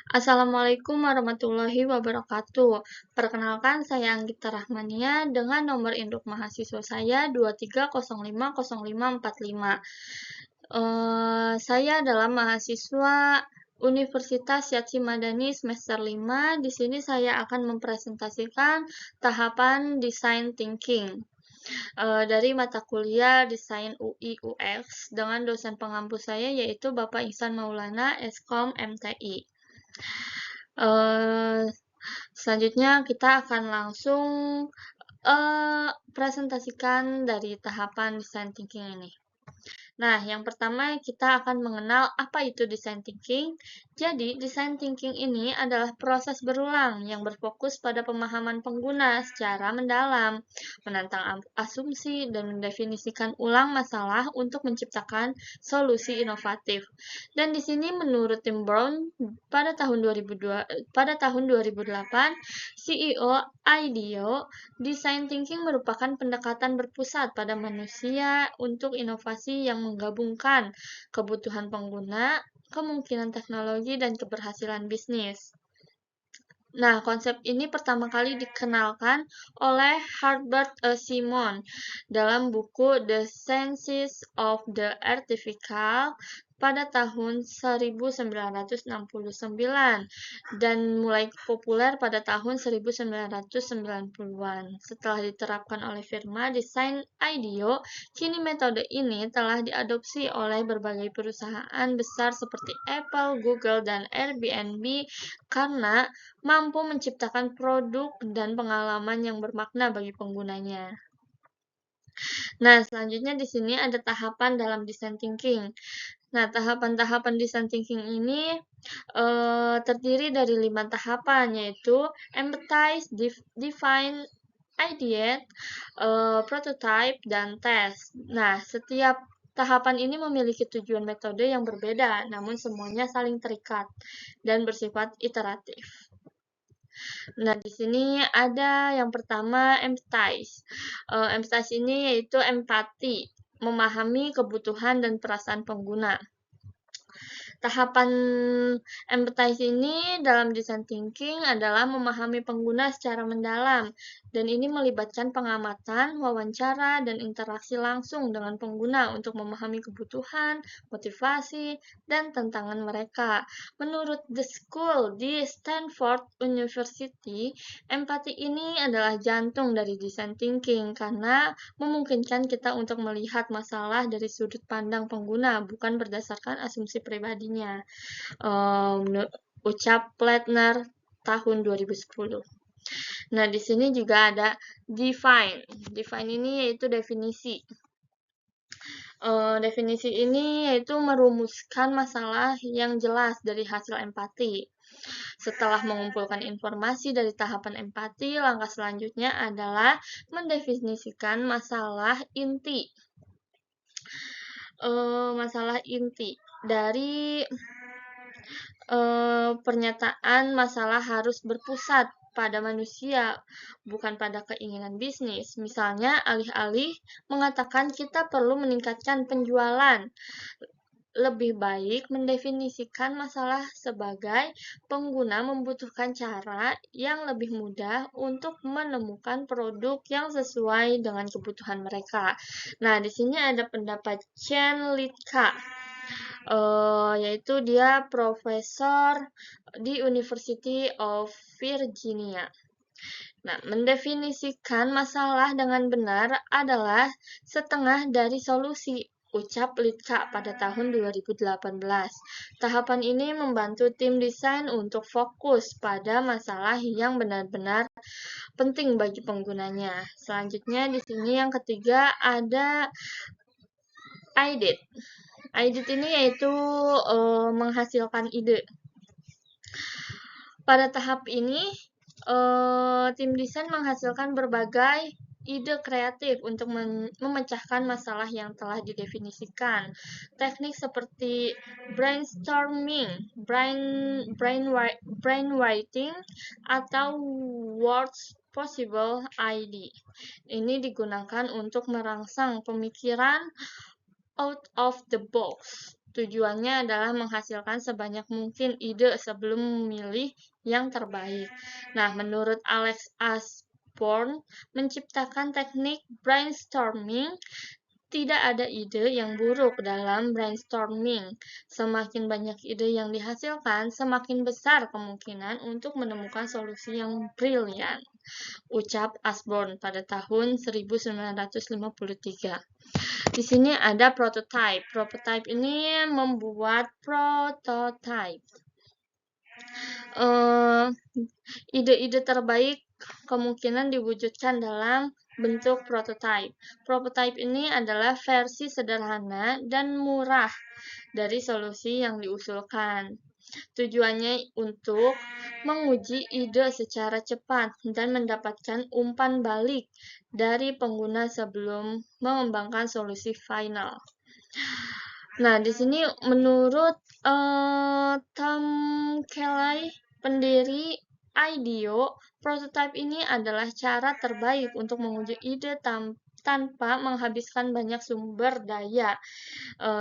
Assalamualaikum warahmatullahi wabarakatuh. Perkenalkan, saya Anggita Rahmania dengan nomor induk mahasiswa saya 23050545. Saya adalah mahasiswa Universitas Syedzi Madani semester 5. Di sini saya akan mempresentasikan tahapan design thinking dari mata kuliah Desain UI UX dengan dosen pengampu saya yaitu Bapak Ihsan Maulana, Eskom MTI. Eh, Selanjutnya kita akan langsung presentasikan dari tahapan design thinking ini. Nah, yang pertama kita akan mengenal apa itu design thinking. Jadi, design thinking ini adalah proses berulang yang berfokus pada pemahaman pengguna secara mendalam, menantang asumsi, dan mendefinisikan ulang masalah untuk menciptakan solusi inovatif. Dan di sini menurut Tim Brown pada tahun 2008, CEO IDEO, design thinking merupakan pendekatan berpusat pada manusia untuk inovasi yang menggabungkan kebutuhan pengguna, kemungkinan teknologi, dan keberhasilan bisnis. Nah, konsep ini pertama kali dikenalkan oleh Herbert Simon dalam buku The Sciences of the Artificial pada tahun 1969 dan mulai populer pada tahun 1990-an. Setelah diterapkan oleh firma desain IDEO, kini metode ini telah diadopsi oleh berbagai perusahaan besar seperti Apple, Google, dan Airbnb karena mampu menciptakan produk dan pengalaman yang bermakna bagi penggunanya. Nah, selanjutnya di sini ada tahapan dalam design thinking. Nah, tahapan-tahapan design thinking ini terdiri dari 5 tahapan, yaitu empathize, define, ideate, prototype, dan test. Nah, setiap tahapan ini memiliki tujuan metode yang berbeda, namun semuanya saling terikat dan bersifat iteratif. Nah, di sini ada yang pertama empathize. Empathize ini yaitu empati, memahami kebutuhan dan perasaan pengguna. Tahapan empathize ini dalam design thinking adalah memahami pengguna secara mendalam, dan ini melibatkan pengamatan, wawancara, dan interaksi langsung dengan pengguna untuk memahami kebutuhan, motivasi, dan tantangan mereka. Menurut The School di Stanford University, empati ini adalah jantung dari design thinking karena memungkinkan kita untuk melihat masalah dari sudut pandang pengguna, bukan berdasarkan asumsi pribadinya. Ucap Plattner tahun 2010. Nah, di sini juga ada define. Define ini yaitu definisi. Definisi ini yaitu merumuskan masalah yang jelas dari hasil empati. Setelah mengumpulkan informasi dari tahapan empati, langkah selanjutnya adalah mendefinisikan masalah inti. Masalah inti dari pernyataan masalah harus berpusat pada manusia, bukan pada keinginan bisnis. Misalnya, alih-alih mengatakan kita perlu meningkatkan penjualan, lebih baik mendefinisikan masalah sebagai pengguna membutuhkan cara yang lebih mudah untuk menemukan produk yang sesuai dengan kebutuhan mereka. Nah, di sini ada pendapat Chen Litka, yaitu dia profesor di University of Virginia. Nah, mendefinisikan masalah dengan benar adalah setengah dari solusi, ucap Litka pada tahun 2018. Tahapan ini membantu tim desain untuk fokus pada masalah yang benar-benar penting bagi penggunanya. Selanjutnya di sini yang ketiga ada ideate. Ideate ini yaitu menghasilkan ide. Pada tahap ini, tim desain menghasilkan berbagai ide kreatif untuk memecahkan masalah yang telah didefinisikan. Teknik seperti brainstorming, brainwriting, atau words possible ID. Ini digunakan untuk merangsang pemikiran out of the box Tujuannya adalah menghasilkan sebanyak mungkin ide sebelum memilih yang terbaik. Nah, menurut Alex Osborne, menciptakan teknik brainstorming, tidak ada ide yang buruk dalam brainstorming. Semakin banyak ide yang dihasilkan, semakin besar kemungkinan untuk menemukan solusi yang brilian, ucap Osborne pada tahun 1953. Di sini ada prototype. Prototype ini membuat prototype. Ide-ide terbaik kemungkinan diwujudkan dalam bentuk prototype. Prototype ini adalah versi sederhana dan murah dari solusi yang diusulkan. Tujuannya untuk menguji ide secara cepat dan mendapatkan umpan balik dari pengguna sebelum mengembangkan solusi final. Nah, di sini menurut Tom Kelly, pendiri IDEO, prototipe ini adalah cara terbaik untuk menguji ide tanpa menghabiskan banyak sumber daya.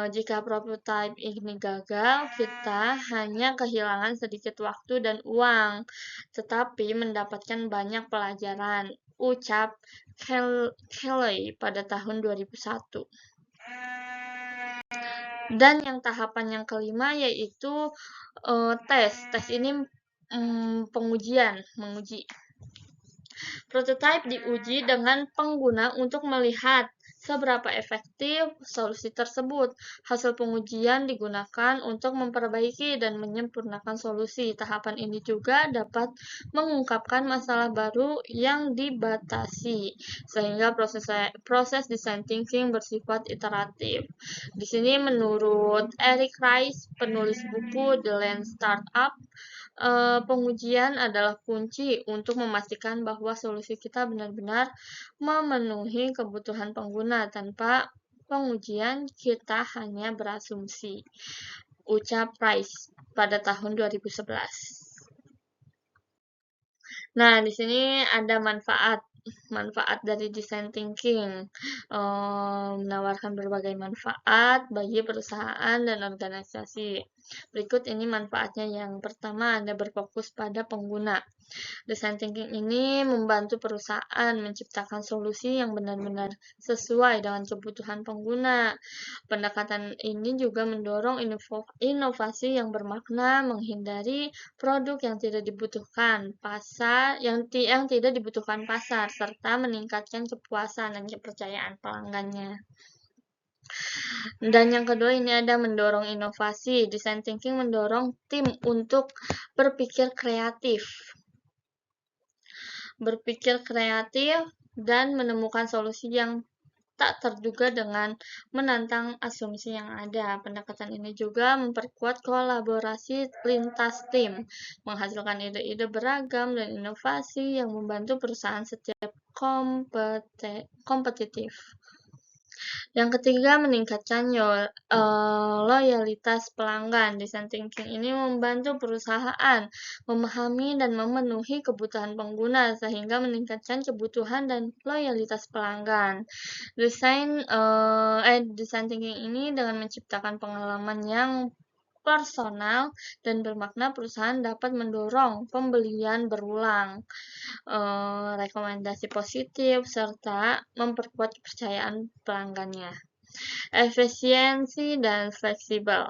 Jika prototipe ini gagal, kita hanya kehilangan sedikit waktu dan uang, tetapi mendapatkan banyak pelajaran, ucap Kelly pada tahun 2001. Dan yang tahapan yang kelima yaitu tes. Tes ini pengujian, menguji. Prototipe diuji dengan pengguna untuk melihat seberapa efektif solusi tersebut. Hasil pengujian digunakan untuk memperbaiki dan menyempurnakan solusi. Tahapan ini juga dapat mengungkapkan masalah baru yang dibatasi, sehingga proses design thinking bersifat iteratif. Di sini menurut Eric Rice, penulis buku The Lean Startup, pengujian adalah kunci untuk memastikan bahwa solusi kita benar-benar memenuhi kebutuhan pengguna. Tanpa pengujian, kita hanya berasumsi, ucap Rice pada tahun 2011. Nah, di sini ada manfaat dari design thinking, menawarkan berbagai manfaat bagi perusahaan dan organisasi. Berikut ini manfaatnya. Yang pertama, Anda berfokus pada pengguna. Design thinking ini membantu perusahaan menciptakan solusi yang benar-benar sesuai dengan kebutuhan pengguna. Pendekatan ini juga mendorong inovasi yang bermakna, menghindari produk yang tidak dibutuhkan pasar, yang tidak dibutuhkan pasar, serta meningkatkan kepuasan dan kepercayaan pelanggannya. Dan yang kedua ini ada mendorong inovasi. Design thinking mendorong tim untuk berpikir kreatif dan menemukan solusi yang tak terduga dengan menantang asumsi yang ada. Pendekatan ini juga memperkuat kolaborasi lintas tim, menghasilkan ide-ide beragam dan inovasi yang membantu perusahaan setiap kompetitif. Yang ketiga, meningkatkan loyalitas pelanggan. Design thinking ini membantu perusahaan memahami dan memenuhi kebutuhan pengguna sehingga meningkatkan kebutuhan dan loyalitas pelanggan. Design thinking ini dengan menciptakan pengalaman yang personal dan bermakna, perusahaan dapat mendorong pembelian berulang, rekomendasi positif, serta memperkuat kepercayaan pelanggannya. Efisiensi dan fleksibel.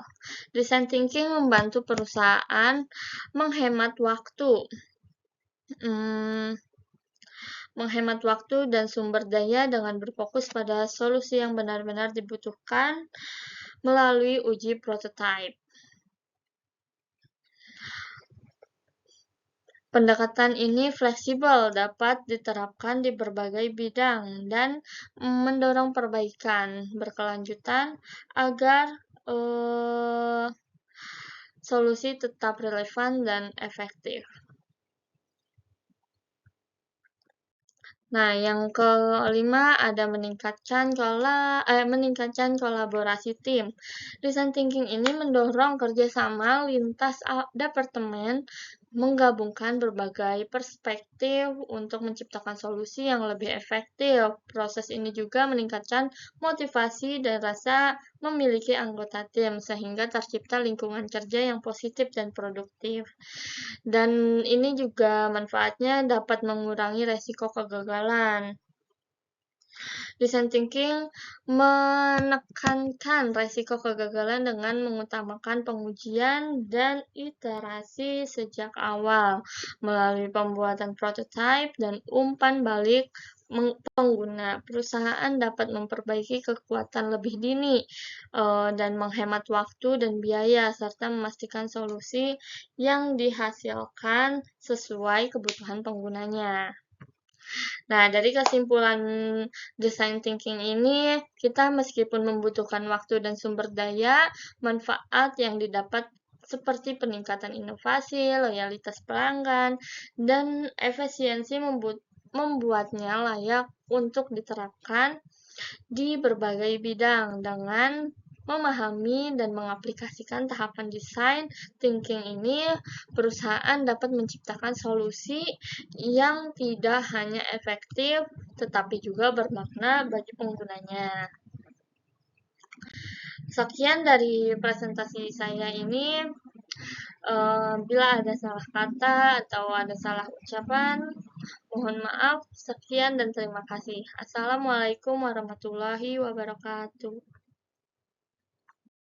Design thinking membantu perusahaan menghemat waktu dan sumber daya dengan berfokus pada solusi yang benar-benar dibutuhkan melalui uji prototipe. Pendekatan ini fleksibel, dapat diterapkan di berbagai bidang dan mendorong perbaikan berkelanjutan agar solusi tetap relevan dan efektif. Nah, yang kelima ada meningkatkan kolaborasi tim. Design thinking ini mendorong kerjasama lintas departemen menggabungkan berbagai perspektif untuk menciptakan solusi yang lebih efektif. Proses ini juga meningkatkan motivasi dan rasa memiliki anggota tim, sehingga tercipta lingkungan kerja yang positif dan produktif. Dan ini juga manfaatnya dapat mengurangi resiko kegagalan. Design thinking menekankan resiko kegagalan dengan mengutamakan pengujian dan iterasi sejak awal melalui pembuatan prototipe dan umpan balik pengguna. Perusahaan dapat memperbaiki kekuatan lebih dini dan menghemat waktu dan biaya serta memastikan solusi yang dihasilkan sesuai kebutuhan penggunanya. Nah, dari kesimpulan design thinking ini, kita meskipun membutuhkan waktu dan sumber daya, manfaat yang didapat seperti peningkatan inovasi, loyalitas pelanggan, dan efisiensi membuatnya layak untuk diterapkan di berbagai bidang dengan memahami dan mengaplikasikan tahapan desain thinking ini, perusahaan dapat menciptakan solusi yang tidak hanya efektif tetapi juga bermakna bagi penggunanya. Sekian dari presentasi saya ini. Bila ada salah kata atau ada salah ucapan, mohon maaf. Sekian dan terima kasih. Assalamualaikum warahmatullahi wabarakatuh.